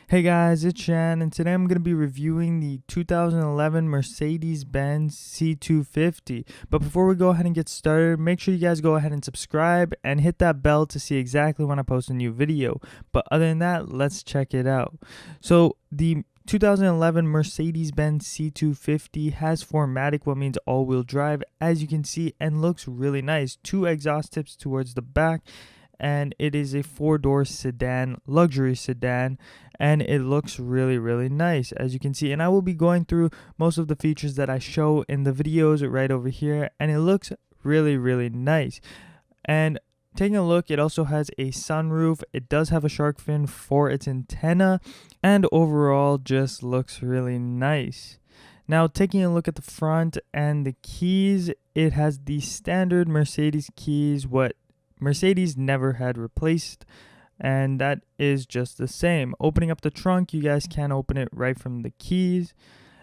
Hey guys, it's Shaan, and today I'm going to be reviewing the 2011 Mercedes Benz C250. But before we go ahead and get started, make sure you guys go ahead and subscribe and hit that bell to see exactly when I post a new video. But other than that, let's check it out. So the 2011 Mercedes Benz C250 has 4MATIC, what means all-wheel drive, as you can see, and looks really nice. 2 exhaust tips towards the back, and it is a 4-door sedan, luxury sedan, and it looks really nice, as you can see. And I will be going through most of the features that I show in the videos right over here, and it looks really nice. And taking a look, it also has a sunroof. It does have a shark fin for its antenna, and overall just looks really nice. Now, taking a look at the front and the keys, it has the standard Mercedes keys, what Mercedes never had replaced, and that is just the same. Opening up the trunk, you guys can open it right from the keys,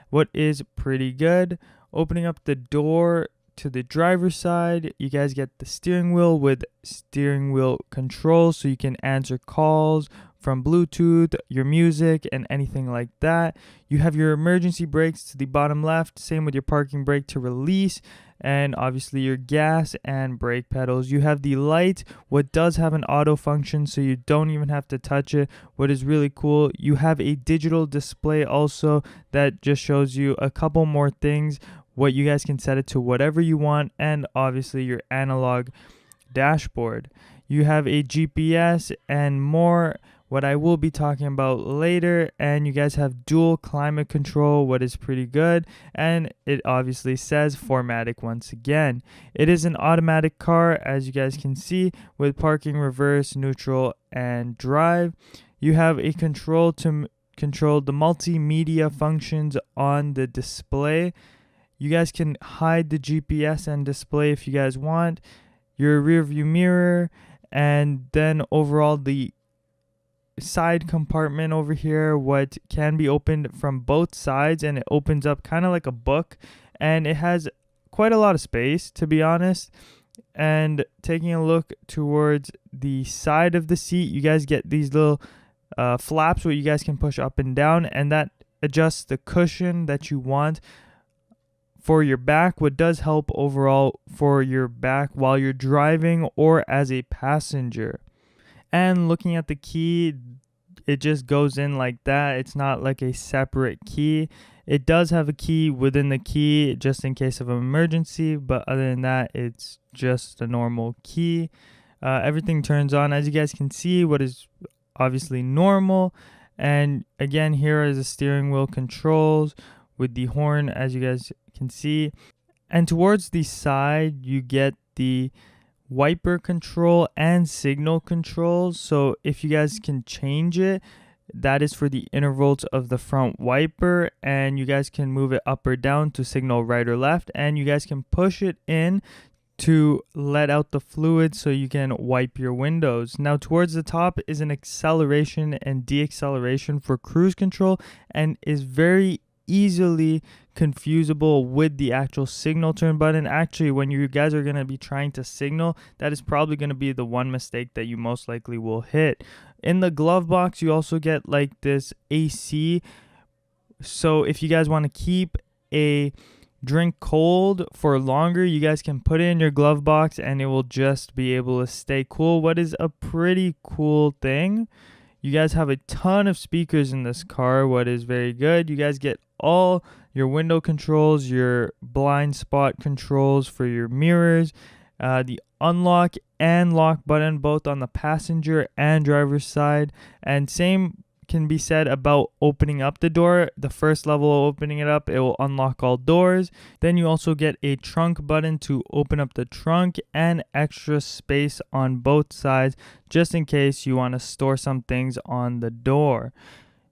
what is pretty good. Opening up the door to the driver's side, you guys get the steering wheel with steering wheel controls, so you can answer calls from Bluetooth, your music, and anything like that. You have your emergency brakes to the bottom left, same with your parking brake to release, and obviously your gas and brake pedals. You have the light, what does have an auto function, so you don't even have to touch it, what is really cool. You have a digital display also that just shows you a couple more things, what you guys can set it to whatever you want, and obviously your analog dashboard. You have a GPS and more, what I will be talking about later, and you guys have dual climate control, what is pretty good, and it obviously says 4MATIC once again. It is an automatic car, as you guys can see, with parking, reverse, neutral, and drive. You have a control to control the multimedia functions on the display. You guys can hide the GPS and display if you guys want. Your rear view mirror, and then overall the side compartment over here, what can be opened from both sides, and it opens up kind of like a book, and it has quite a lot of space, to be honest. And taking a look towards the side of the seat, you guys get these little flaps where you guys can push up and down, and that adjusts the cushion that you want for your back, what does help overall for your back while you're driving or as a passenger. And looking at the key, it just goes in like that. It's not like a separate key. It does have a key within the key just in case of an emergency, but other than that, it's just a normal key. Everything turns on, as you guys can see, what is obviously normal. And again, here is the steering wheel controls with the horn, as you guys can see. And towards the side, you get the wiper control and signal controls. So if you guys can change it, that is for the intervals of the front wiper, and you guys can move it up or down to signal right or left, and you guys can push it in to let out the fluid so you can wipe your windows. Now towards the top is an acceleration and deacceleration for cruise control, and is very easily confusable with the actual signal turn button. Actually, when you guys are going to be trying to signal, that is probably going to be the one mistake that you most likely will hit. In the glove box, you also get like this AC, so if you guys want to keep a drink cold for longer, you guys can put it in your glove box and it will just be able to stay cool, what is a pretty cool thing. You guys have a ton of speakers in this car, what is very good. You guys get all your window controls, your blind spot controls for your mirrors, the unlock and lock button both on the passenger and driver's side, and same can be said about opening up the door. The first level of opening it up, it will unlock all doors. Then you also get a trunk button to open up the trunk, and extra space on both sides just in case you want to store some things on the door.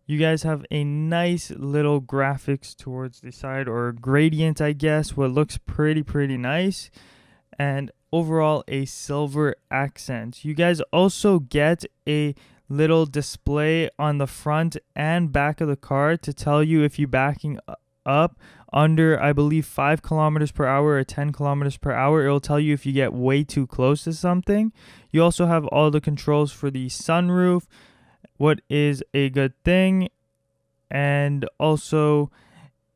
You guys have a nice little graphics towards the side, or gradient, I guess, what looks pretty nice, and overall a silver accent. You guys also get a little display on the front and back of the car to tell you if you're backing up under, I believe, 5 kilometers per hour or 10 kilometers per hour. It'll tell you if you get way too close to something. You also have all the controls for the sunroof, what is a good thing. And also,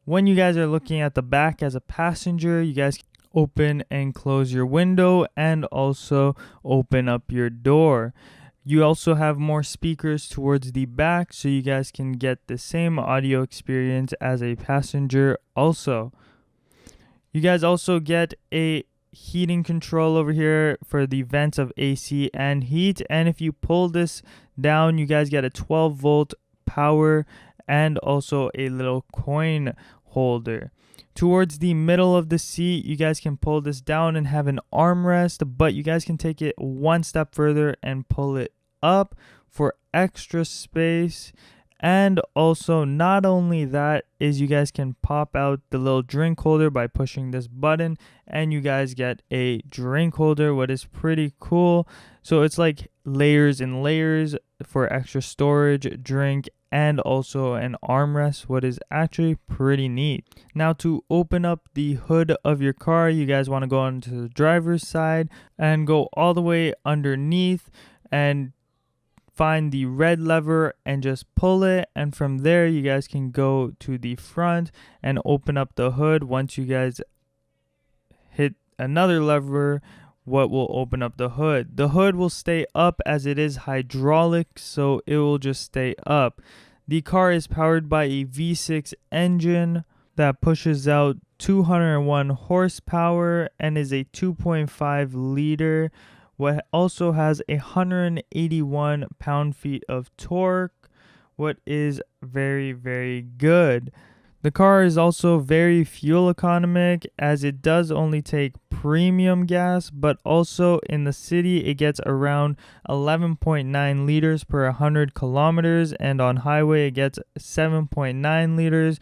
when you guys are looking at the back as a passenger, you guys can open and close your window and also open up your door. You also have more speakers towards the back, so you guys can get the same audio experience as a passenger also. You guys also get a heating control over here for the vents of AC and heat. And if you pull this down, you guys get a 12-volt power and also a little coin holder. Towards the middle of the seat, you guys can pull this down and have an armrest, but you guys can take it one step further and pull it up for extra space. And also, not only that, is you guys can pop out the little drink holder by pushing this button, and you guys get a drink holder, what is pretty cool. So it's like layers and layers for extra storage, drink, and also an armrest, what is actually pretty neat. Now, to open up the hood of your car, you guys want to go onto the driver's side and go all the way underneath and find the red lever and just pull it, and from there you guys can go to the front and open up the hood. Once you guys hit another lever, what will open up the hood? The hood will stay up as it is hydraulic, so it will just stay up. The car is powered by a V6 engine that pushes out 201 horsepower and is a 2.5 liter. What also has 181 pound-feet of torque, what is very, very good. The car is also very fuel economic as it does only take premium gas, but also in the city it gets around 11.9 liters per 100 kilometers, and on highway it gets 7.9 liters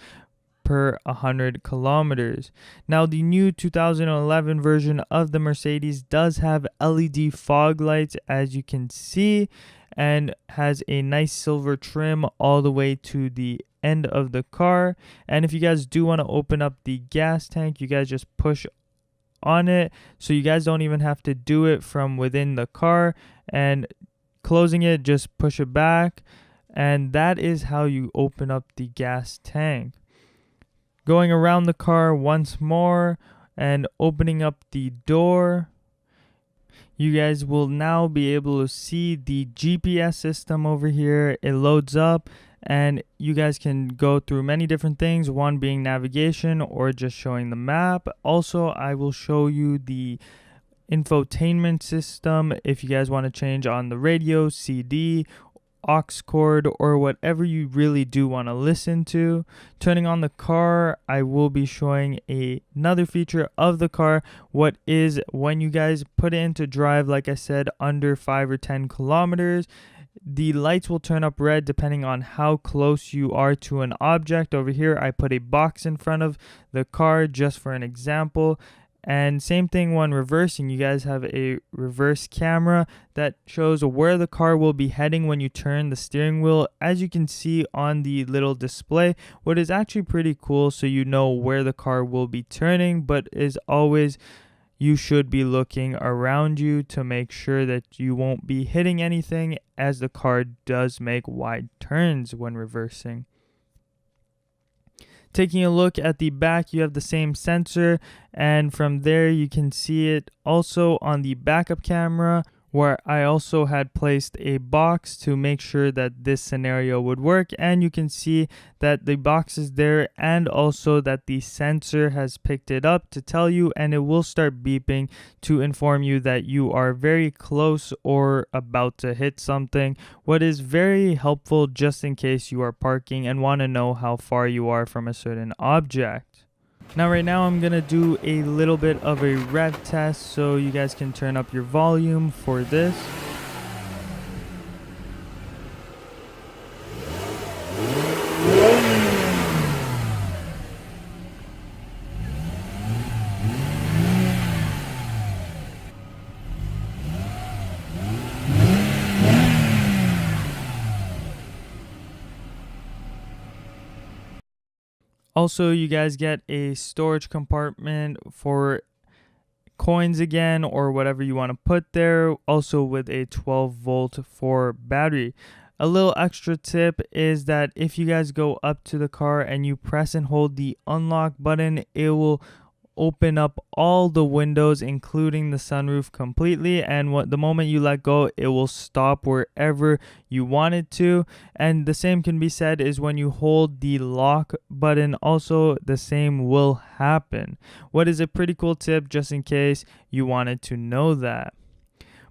per 100 kilometers. Now, the new 2011 version of the Mercedes does have LED fog lights, as you can see, and has a nice silver trim all the way to the end of the car. And if you guys do want to open up the gas tank, you guys just push on it, so you guys don't even have to do it from within the car, and closing it, just push it back, and that is how you open up the gas tank. Going around the car once more and opening up the door, you guys will now be able to see the GPS system over here. It loads up and you guys can go through many different things, one being navigation or just showing the map. Also, I will show you the infotainment system if you guys want to change on the radio, CD, aux cord, or whatever you really do want to listen to. Turning on the car, I will be showing another feature of the car, what is when you guys put it into drive, like I said, under 5 or 10 kilometers, the lights will turn up red depending on how close you are to an object. Over here I put a box in front of the car just for an example. And same thing when reversing, you guys have a reverse camera that shows where the car will be heading when you turn the steering wheel, as you can see on the little display, what is actually pretty cool, so you know where the car will be turning. But as always, you should be looking around you to make sure that you won't be hitting anything, as the car does make wide turns when reversing. Taking a look at the back, you have the same sensor, and from there you can see it also on the backup camera, where I also had placed a box to make sure that this scenario would work, and you can see that the box is there and also that the sensor has picked it up to tell you, and it will start beeping to inform you that you are very close or about to hit something, what is very helpful just in case you are parking and want to know how far you are from a certain object. Now right now I'm gonna do a little bit of a rev test, so you guys can turn up your volume for this. Also, you guys get a storage compartment for coins again, or whatever you want to put there, also with a 12 volt for battery. A little extra tip is that if you guys go up to the car and you press and hold the unlock button, it will open up all the windows including the sunroof completely, and the moment you let go, it will stop wherever you want it to. And the same can be said is when you hold the lock button, also the same will happen. What is a pretty cool tip just in case you wanted to know that.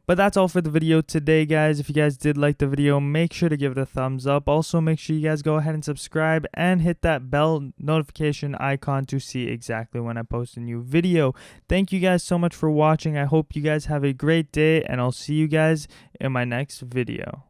But that's all for the video today, guys. If you guys did like the video, make sure to give it a thumbs up. Also, make sure you guys go ahead and subscribe and hit that bell notification icon to see exactly when I post a new video. Thank you guys so much for watching. I hope you guys have a great day, and I'll see you guys in my next video.